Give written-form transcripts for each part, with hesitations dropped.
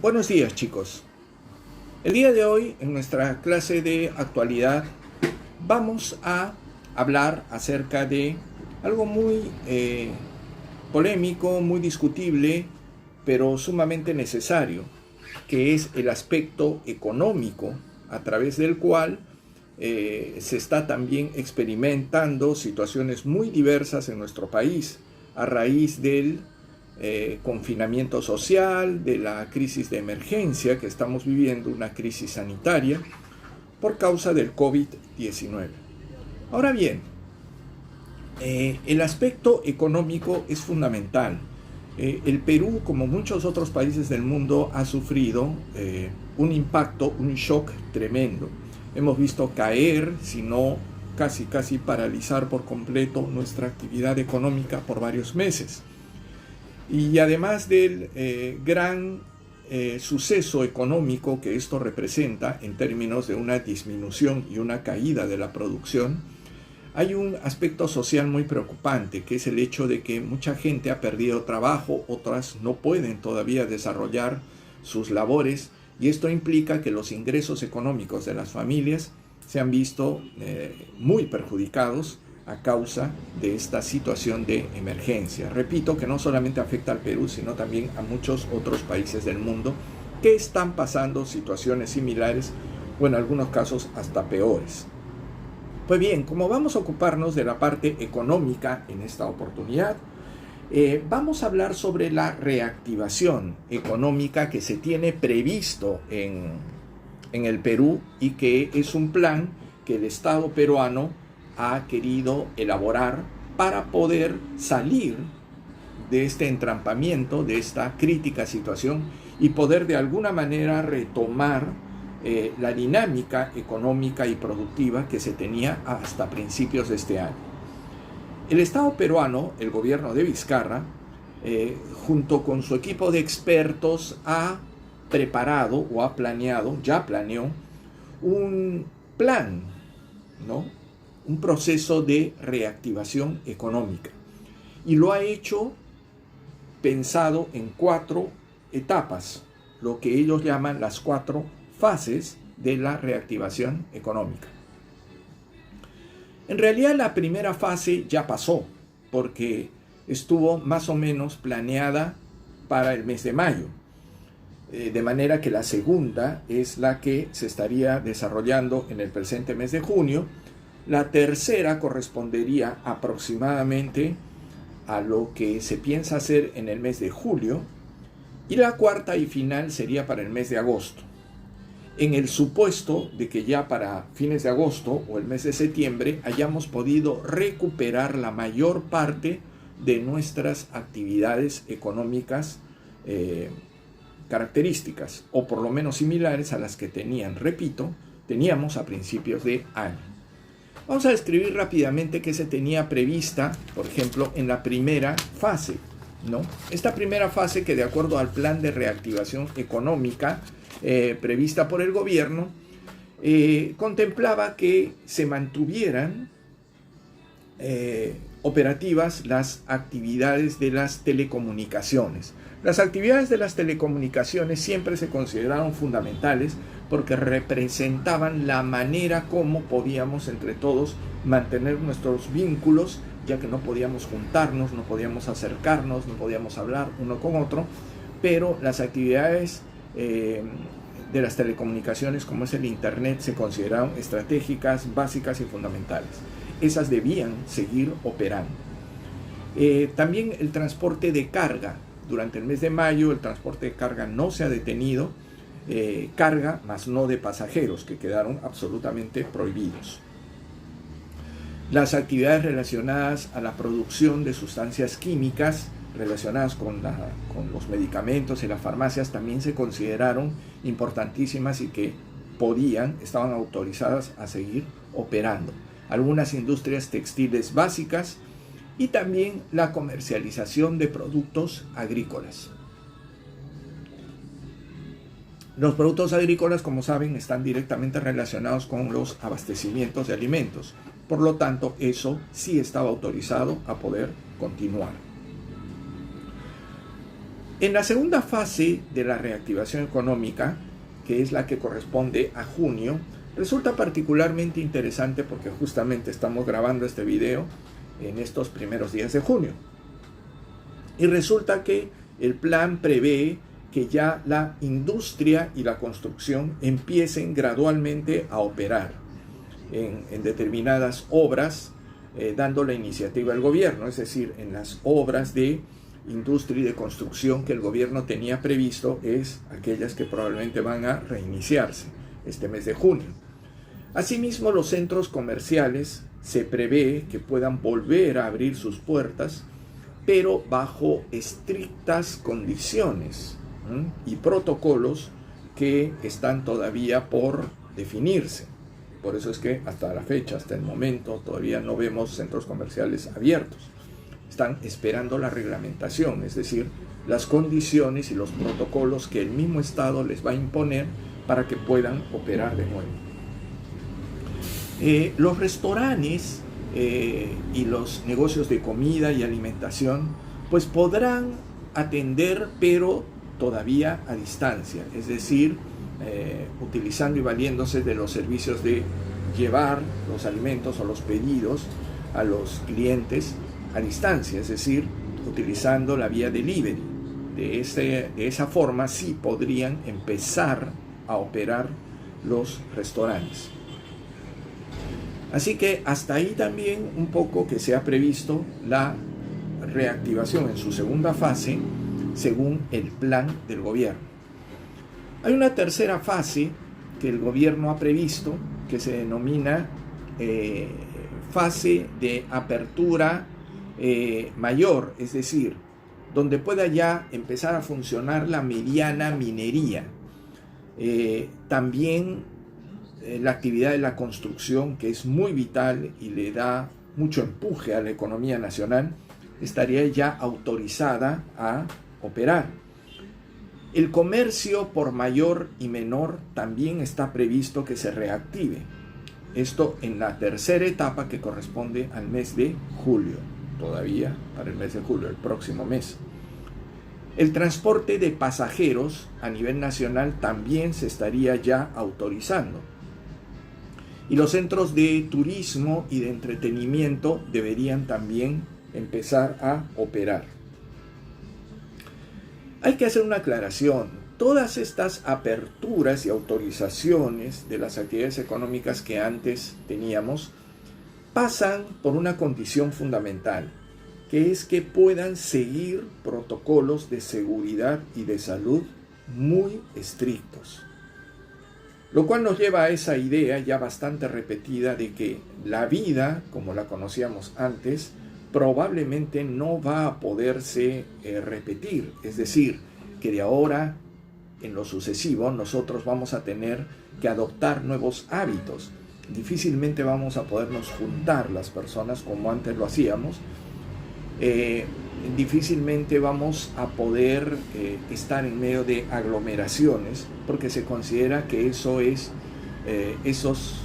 Buenos días, chicos. El día de hoy, en nuestra clase de actualidad, vamos a hablar acerca de algo muy polémico, muy discutible, pero sumamente necesario, que es el aspecto económico, a través del cual se está también experimentando situaciones muy diversas en nuestro país a raíz del confinamiento social, de la crisis de emergencia que estamos viviendo, una crisis sanitaria por causa del COVID-19. Ahora bien, el aspecto económico es fundamental. El Perú, como muchos otros países del mundo, ha sufrido un impacto, un shock tremendo. Hemos visto caer, si no casi paralizar por completo nuestra actividad económica por varios meses. Y además del gran suceso económico que esto representa en términos de una disminución y una caída de la producción, hay un aspecto social muy preocupante, que es el hecho de que mucha gente ha perdido trabajo, otras no pueden todavía desarrollar sus labores, y esto implica que los ingresos económicos de las familias se han visto muy perjudicados a causa de esta situación de emergencia. Repito que no solamente afecta al Perú, sino también a muchos otros países del mundo que están pasando situaciones similares o en algunos casos hasta peores. Pues bien, como vamos a ocuparnos de la parte económica en esta oportunidad, vamos a hablar sobre la reactivación económica que se tiene previsto en el Perú y que es un plan que el Estado peruano ha querido elaborar para poder salir de este entrampamiento, de esta crítica situación y poder de alguna manera retomar la dinámica económica y productiva que se tenía hasta principios de este año. El Estado peruano, el gobierno de Vizcarra, junto con su equipo de expertos, ha preparado o ya planeó un plan, ¿no? Un proceso de reactivación económica. Y lo ha hecho pensado en 4 etapas, lo que ellos llaman las 4 fases de la reactivación económica. En realidad la primera fase ya pasó, porque estuvo más o menos planeada para el mes de mayo, de manera que la segunda es la que se estaría desarrollando en el presente mes de junio. La tercera correspondería aproximadamente a lo que se piensa hacer en el mes de julio, y la cuarta y final sería para el mes de agosto. En el supuesto de que ya para fines de agosto o el mes de septiembre hayamos podido recuperar la mayor parte de nuestras actividades económicas características, o por lo menos similares a las que teníamos a principios de año. Vamos a describir rápidamente qué se tenía prevista, por ejemplo, en la primera fase, ¿no? Esta primera fase, que de acuerdo al plan de reactivación económica prevista por el gobierno, contemplaba que se mantuvieran operativas las actividades de las telecomunicaciones. Las actividades de las telecomunicaciones siempre se consideraron fundamentales porque representaban la manera como podíamos entre todos mantener nuestros vínculos, ya que no podíamos juntarnos, no podíamos acercarnos, no podíamos hablar uno con otro, pero las actividades de las telecomunicaciones, como es el Internet, se consideraron estratégicas, básicas y fundamentales. Esas debían seguir operando. También el transporte de carga. Durante el mes de mayo el transporte de carga no se ha detenido, carga más no de pasajeros, que quedaron absolutamente prohibidos. Las actividades relacionadas a la producción de sustancias químicas relacionadas con los medicamentos y las farmacias también se consideraron importantísimas y que estaban autorizadas a seguir operando. Algunas industrias textiles básicas y también la comercialización de productos agrícolas. Los productos agrícolas, como saben, están directamente relacionados con los abastecimientos de alimentos. Por lo tanto, eso sí estaba autorizado a poder continuar. En la segunda fase de la reactivación económica, que es la que corresponde a junio, resulta particularmente interesante porque justamente estamos grabando este video en estos primeros días de junio. Y resulta que el plan prevé que ya la industria y la construcción empiecen gradualmente a operar en determinadas obras, dando la iniciativa al gobierno, es decir, en las obras de industria y de construcción que el gobierno tenía previsto, es aquellas que probablemente van a reiniciarse este mes de junio. Asimismo, los centros comerciales se prevé que puedan volver a abrir sus puertas, pero bajo estrictas condiciones y protocolos que están todavía por definirse. Por eso es que hasta la fecha, hasta el momento, todavía no vemos centros comerciales abiertos. Están esperando la reglamentación, es decir, las condiciones y los protocolos que el mismo Estado les va a imponer para que puedan operar de nuevo. Los restaurantes y los negocios de comida y alimentación pues podrán atender, pero todavía a distancia, es decir, utilizando y valiéndose de los servicios de llevar los alimentos o los pedidos a los clientes a distancia, es decir, utilizando la vía delivery. De esa forma sí podrían empezar a operar los restaurantes. Así que hasta ahí también un poco que se ha previsto la reactivación en su segunda fase según el plan del gobierno. Hay una tercera fase que el gobierno ha previsto que se denomina fase de apertura mayor, es decir, donde pueda ya empezar a funcionar la mediana minería. También la actividad de la construcción, que es muy vital y le da mucho empuje a la economía nacional, estaría ya autorizada a operar. El comercio por mayor y menor también está previsto que se reactive. Esto en la tercera etapa que corresponde al mes de julio, todavía para el mes de julio, el próximo mes. El transporte de pasajeros a nivel nacional también se estaría ya autorizando. Y los centros de turismo y de entretenimiento deberían también empezar a operar. Hay que hacer una aclaración. Todas estas aperturas y autorizaciones de las actividades económicas que antes teníamos pasan por una condición fundamental, que es que puedan seguir protocolos de seguridad y de salud muy estrictos. Lo cual nos lleva a esa idea ya bastante repetida de que la vida, como la conocíamos antes, probablemente no va a poderse repetir. Es decir, que de ahora en lo sucesivo nosotros vamos a tener que adoptar nuevos hábitos. Difícilmente vamos a podernos juntar las personas como antes lo hacíamos. Difícilmente vamos a poder estar en medio de aglomeraciones, porque se considera que eso es esos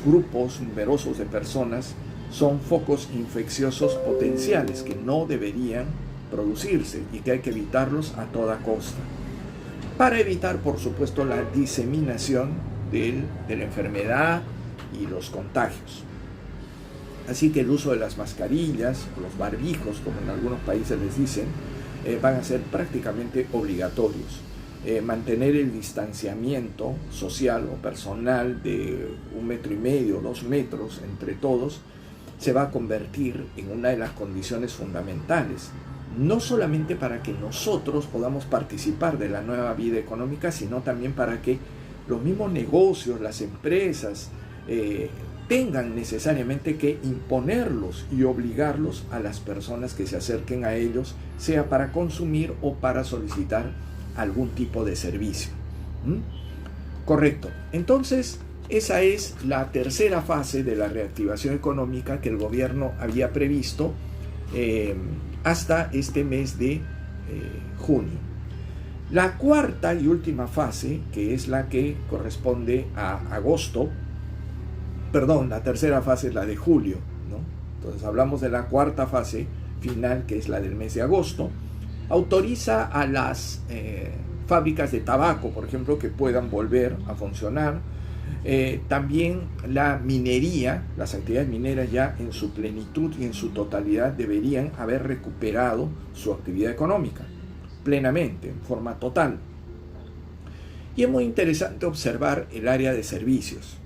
grupos numerosos de personas son focos infecciosos potenciales que no deberían producirse y que hay que evitarlos a toda costa, para evitar, por supuesto, la diseminación de la enfermedad y los contagios. Así que el uso de las mascarillas o los barbijos, como en algunos países les dicen, van a ser prácticamente obligatorios. Mantener el distanciamiento social o personal de 1,5 metros, 2 metros entre todos, se va a convertir en una de las condiciones fundamentales, no solamente para que nosotros podamos participar de la nueva vida económica, sino también para que los mismos negocios, las empresas, tengan necesariamente que imponerlos y obligarlos a las personas que se acerquen a ellos, sea para consumir o para solicitar algún tipo de servicio. Correcto. Entonces, esa es la tercera fase de la reactivación económica que el gobierno había previsto hasta este mes de junio. La cuarta y última fase, que es la que corresponde a agosto, la tercera fase es la de julio, ¿no? Entonces hablamos de la cuarta fase final, que es la del mes de agosto. Autoriza a las fábricas de tabaco, por ejemplo, que puedan volver a funcionar. También la minería, las actividades mineras ya en su plenitud y en su totalidad deberían haber recuperado su actividad económica plenamente, en forma total. Y es muy interesante observar el área de servicios.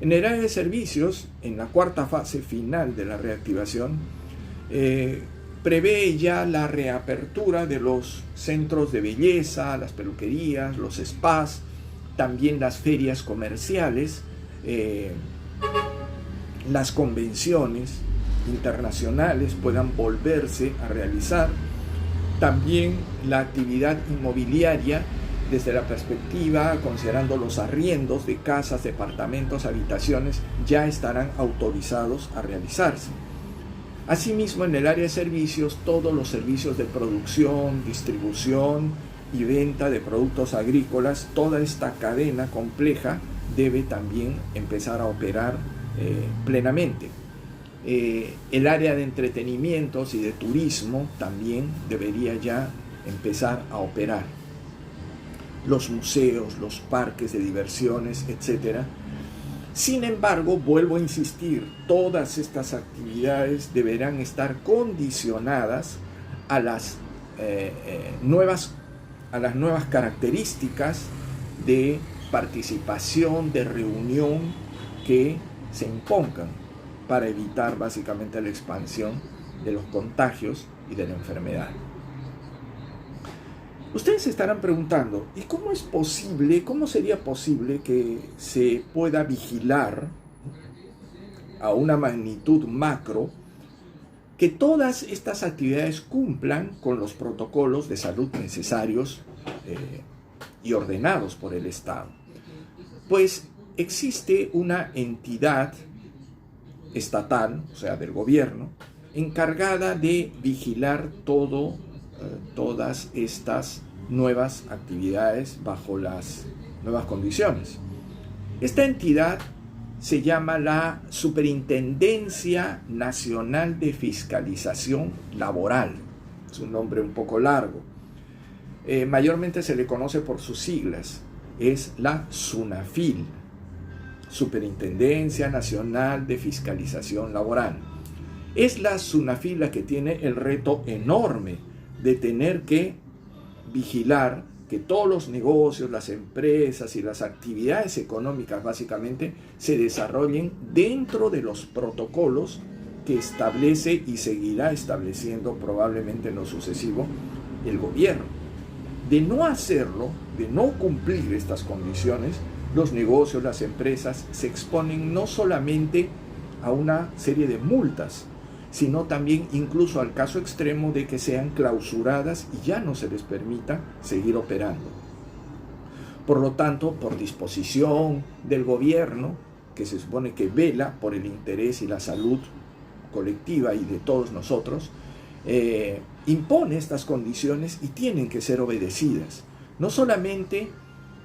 En el área de servicios, en la cuarta fase final de la reactivación, prevé ya la reapertura de los centros de belleza, las peluquerías, los spas, también las ferias comerciales, las convenciones internacionales puedan volverse a realizar. También la actividad inmobiliaria desde la perspectiva, considerando los arriendos de casas, departamentos, habitaciones, ya estarán autorizados a realizarse. Asimismo, en el área de servicios, todos los servicios de producción, distribución y venta de productos agrícolas, toda esta cadena compleja debe también empezar a operar plenamente. El área de entretenimientos y de turismo también debería ya empezar a operar. Los museos, los parques de diversiones, etc. Sin embargo, vuelvo a insistir, todas estas actividades deberán estar condicionadas a las nuevas características de participación, de reunión que se impongan para evitar básicamente la expansión de los contagios y de la enfermedad. Ustedes se estarán preguntando, ¿y cómo es posible, cómo sería posible que se pueda vigilar a una magnitud macro que todas estas actividades cumplan con los protocolos de salud necesarios y ordenados por el Estado? Pues existe una entidad estatal, o sea, del gobierno, encargada de vigilar todas estas nuevas actividades bajo las nuevas condiciones. Esta entidad se llama la Superintendencia Nacional de Fiscalización Laboral. Es un nombre un poco largo. Mayormente se le conoce por sus siglas. Es la SUNAFIL, Superintendencia Nacional de Fiscalización Laboral. Es la SUNAFIL la que tiene el reto enorme de tener que vigilar que todos los negocios, las empresas y las actividades económicas básicamente se desarrollen dentro de los protocolos que establece y seguirá estableciendo probablemente en lo sucesivo el gobierno. De no hacerlo, de no cumplir estas condiciones, los negocios, las empresas se exponen no solamente a una serie de multas, sino también incluso al caso extremo de que sean clausuradas y ya no se les permita seguir operando. Por lo tanto, por disposición del gobierno, que se supone que vela por el interés y la salud colectiva y de todos nosotros, impone estas condiciones y tienen que ser obedecidas. No solamente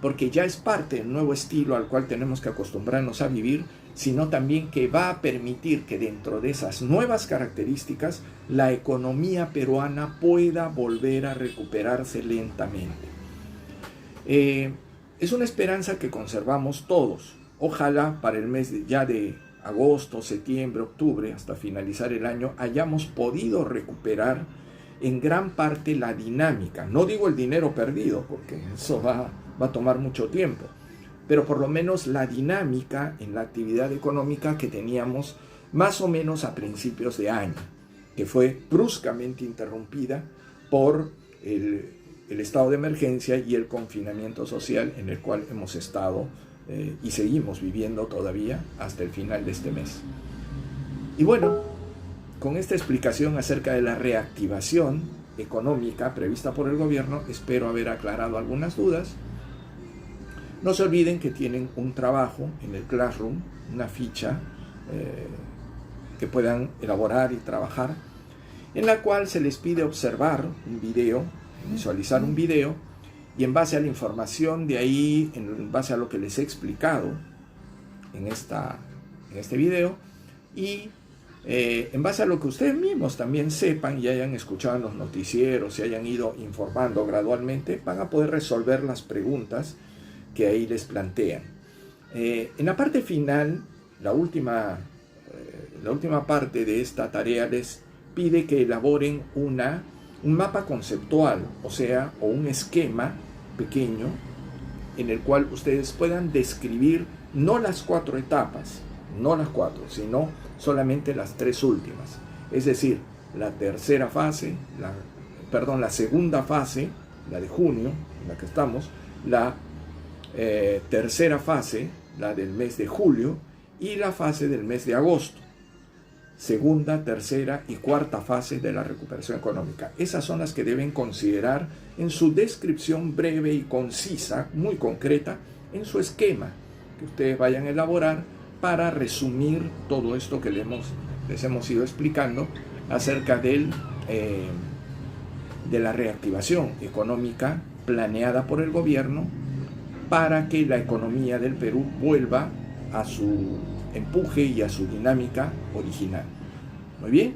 porque ya es parte del nuevo estilo al cual tenemos que acostumbrarnos a vivir, sino también que va a permitir que dentro de esas nuevas características la economía peruana pueda volver a recuperarse lentamente. Es una esperanza que conservamos todos. Ojalá para el mes ya de agosto, septiembre, octubre, hasta finalizar el año, hayamos podido recuperar en gran parte la dinámica. No digo el dinero perdido, porque eso va a tomar mucho tiempo, pero por lo menos la dinámica en la actividad económica que teníamos más o menos a principios de año, que fue bruscamente interrumpida por el estado de emergencia y el confinamiento social en el cual hemos estado y seguimos viviendo todavía hasta el final de este mes. Y bueno, con esta explicación acerca de la reactivación económica prevista por el gobierno, espero haber aclarado algunas dudas. No se olviden que tienen un trabajo en el Classroom, una ficha que puedan elaborar y trabajar, en la cual se les pide observar un video, visualizar un video, y en base a la información de ahí, en base a lo que les he explicado en este video, y En base a lo que ustedes mismos también sepan y hayan escuchado en los noticieros, se hayan ido informando gradualmente, van a poder resolver las preguntas que ahí les plantean. En la parte final, la última parte de esta tarea les pide que elaboren un mapa conceptual, o un esquema pequeño en el cual ustedes puedan describir no las 4 etapas, no las 4, sino solamente las 3 últimas. Es decir, la segunda fase, la de junio, en la que estamos, la tercera fase, la del mes de julio, y la fase del mes de agosto. Segunda, tercera y cuarta fase de la recuperación económica. Esas son las que deben considerar en su descripción breve y concisa, muy concreta, en su esquema que ustedes vayan a elaborar para resumir todo esto que les hemos ido explicando acerca de la reactivación económica planeada por el gobierno para que la economía del Perú vuelva a su empuje y a su dinámica original. Muy bien.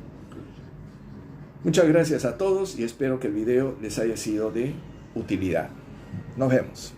Muchas gracias a todos y espero que el video les haya sido de utilidad. Nos vemos.